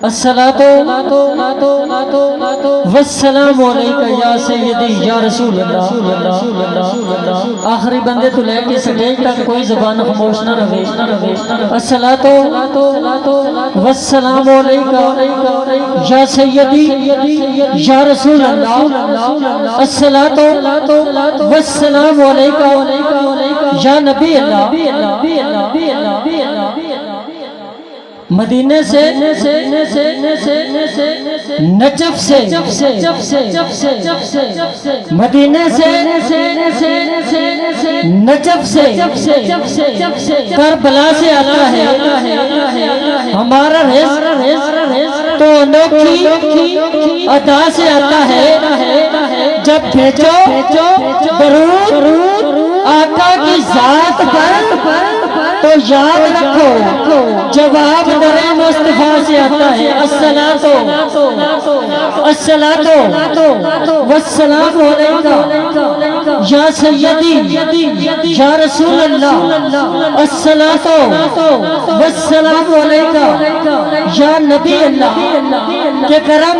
الصلاۃ والسلام علیکہ یا سیدی یا رسول اللہ۔ آخری بندے تو لے کے سٹیج تک کوئی زبان خاموش نہ رہے۔ الصلاۃ والسلام علیکہ یا سیدی یا رسول اللہ۔ الصلاۃ والسلام علیکہ یا نبی اللہ۔ مدینے سے نجف سے مدینے سے نجف سے کربلا سے آتا ہے ہمارا رزق، تو انوکھی ادا سے آتا ہے۔ جب بھیجو درود آقا کی ذات پر تو یاد رکھو جواب درے مصطفیٰ سے آتا ہے۔ الصلاۃ والسلام علیکہ یا سیدی یا رسول اللہ۔ الصلاۃ والسلام علیکہ یا نبی اللہ۔ کہ کرم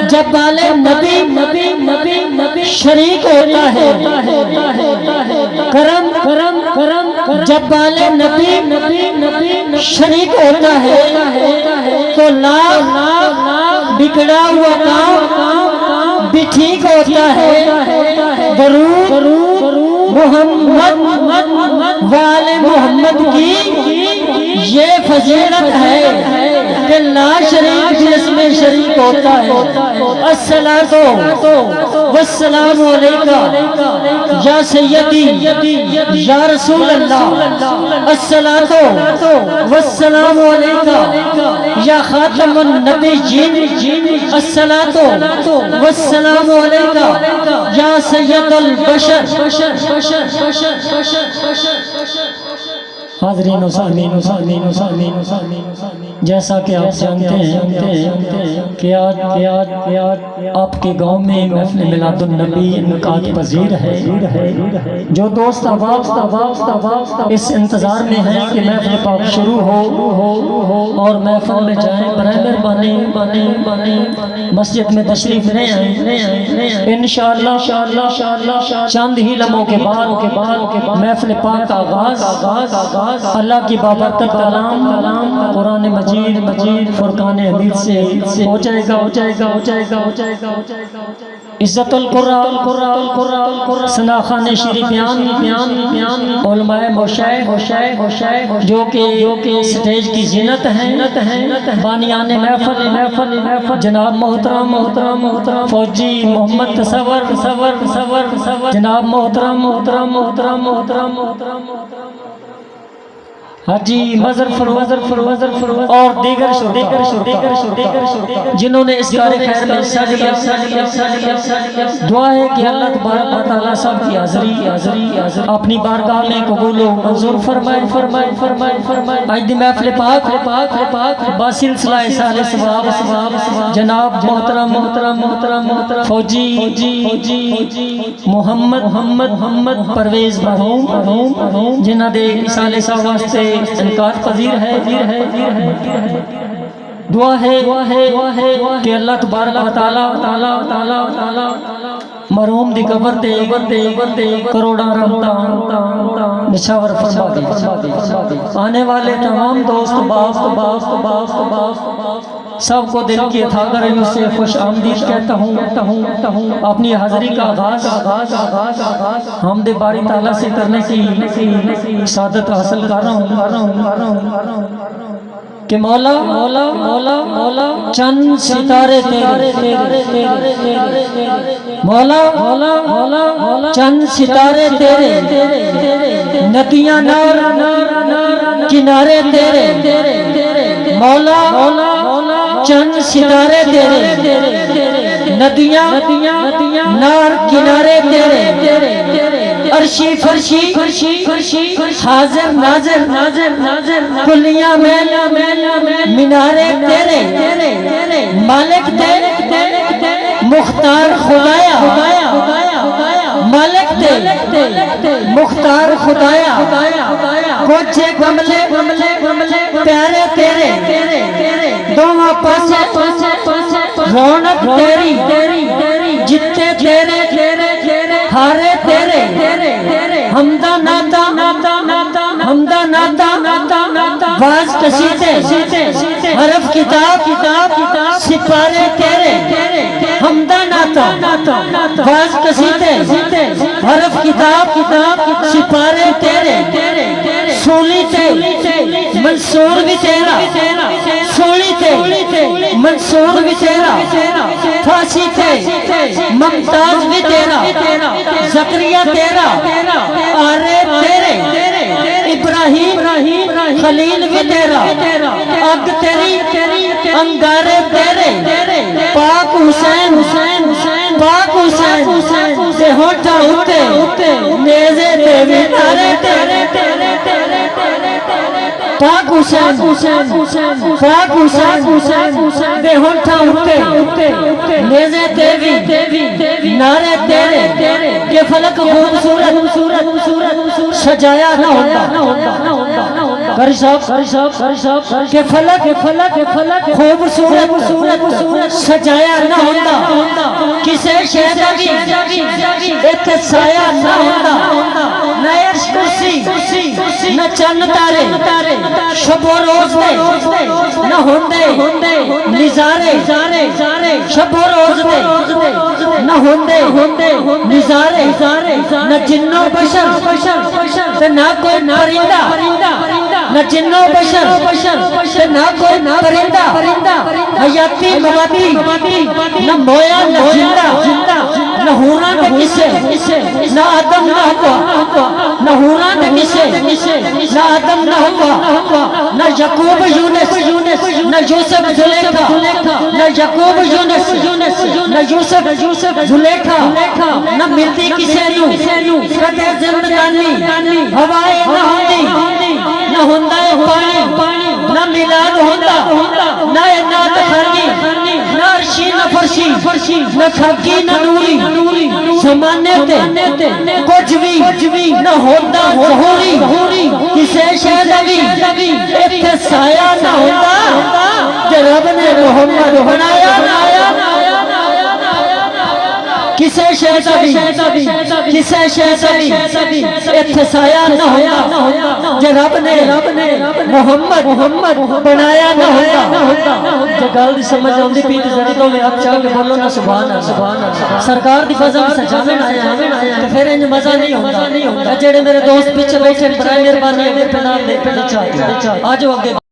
جب والے نبی شریک ہوتا ہے، کرم جب والے نبی شریک ہوتا ہے تو لاکھ بگڑا ہوا کام بھی ٹھیک ہوتا ہے۔ درود محمد والے محمد کی یہ فضیلت ہے کہ لا شریک بھی اس میں شریک ہوتا ہے۔ الصلاۃ والسلام علیکہ یا سیدی یا رسول اللہ۔ الصلاۃ والسلام علیکہ یا خاتم النبیین۔ الصلاۃ والسلام علیکہ یا سید البشر۔ حاضرین و سامعین جیسا کہ آپ جانتے ہیں کہ آج آپ کے گاؤں میں محفل میلاد النبی انعقاد پذیر ہے۔ جو دوست احباب اس انتظار میں ہیں کہ محفل پاک شروع ہو اور محفل میں جائیں، برائے مہربانی مسجد میں تشریف لے آئیں۔ انشاءاللہ چند ہی لمحوں کے بعد محفل پاک کا آغاز اللہ کی بابرکت کلام قرآن مجید فرقان حمید سے ہو جائے گا۔ عزت القرآن ثنا خان شریفیان علماء مشائخ جو کہ سٹیج کی زینت ہیں، بانیان محفل جناب محترم فوجی محمد تصور جناب محترم حاجی مظہر فروز اور دیگر جنہوں نے اس کار خیر میں حصہ لیا۔ دعا ہے کہ اللہ تبارک و تعالیٰ سب کی حاضری اپنی بارگاہ میں قبول و منظور فرمائے۔ آج دی محفل پاک باسلسلہ احسان ثواب جناب محترم فوجی محمد پرویز مرحوم جنہاں دے احسان ثواب واسطے انکار پذیر ہے۔ دعا ہے کہ اللہ تبارک و تعالیٰ مرحوم دی قبر تے کروڑاں رحمتاں نشاور فرما دے۔ آنے والے تمام دوست باپ سب کو دل کی عطا کرے سے خوش آمدید کہتا ہوں۔ اپنی حاضری کا آغاز حمد باری تعالیٰ سے کرنے کی سعادت حاصل کر رہا ہوں کہ مولا چند ستارے تیرے، مولا چند ستارے تیرے، ندیاں نار کنارے تیرے، مولا چند ستارے تیرے، ندیاں نار کنارے تیرے، عرشی فرشی حاضر ناظر کلیاں میں مینارے تیرے، مالک تیرے مختار خدایا مالک تے مختار خدایا کچھ گملے پیارے تیرے دونوں پاسے رونق تیری جتے تیرے ہارے تیرے حمدہ ناتا باز قصیدے حرف کتاب سپارے تیرے حمدہ ناتا باز قصیدے حرف کتاب سپارے تیرے سولی تے منصور بھی تیرا سولی تے منصور بھی تیرا پھانسی تے ممتاز بھی تیرا زکریا تیرا آرے تیرے ابراہیم خلیل بھی تیرا اگ تیری انگارے تیرے پاک حسین سے ہوٹا ہوتے نیزے دیوی تارے تیرے پاک حسین دے ہوٹا ہوتے نیزے دیوی نارے تیرے کہ فلک خوبصورت سجایا نہ ہوتا کر صاحب کہ فلک خوبصورت سجایا نہ ہوتا کسے شہدہ بھی ایتھے سایہ نہ ہوتا نہ عرش کرسی نہ چند تارے شب و روز دے نہ ہوندے نظارے شب و روز دے نہ ہوندے نظارے نہ جن و بشر نہ کوئی پرندہ نہ جن و بشر نہ کوئی پرندہ حیاتی مواتی نہ مویا نہ زندہ نہ ہونا نہ کسے نہ آدم نہ ہوا نہ ہونا نہ کسے نہ آدم نہ ہوا نہ یعقوب یونس نہ یوسف زلیخا نہ یعقوب یونس نہ یوسف زلیخا نہ ملتی کسے نو کدے زندگانی ہوائے نہ ہوندی نہ ہوندا پانی نہ میلاد ہوندا نہ نات خانی نہ عرشی نہ فرشی نہ کھگی نہ نوری زمانے تے کچھ بھی نہ ہوندا ظہوری کسے شہدہ بھی ایتھے سایہ نہ ہوندا کہ رب نے محمد بنایا کسے شہدہ بھی ایتھے سایہ نہ ہوتا کہ رب نے محمد بنایا نہ ہوتا جو گل دی سمجھ آندی پی تے ذرا تو میں آپ چاہ کے بولو نا سبحان اللہ سرکار دی فضل سجاویں آیا تے پھر انج مزہ نہیں ہوندا جڑے میرے دوست پیچھے بیٹھے برائے مہربانی اگر پہ نام دے پہ چاہتے آجو اگے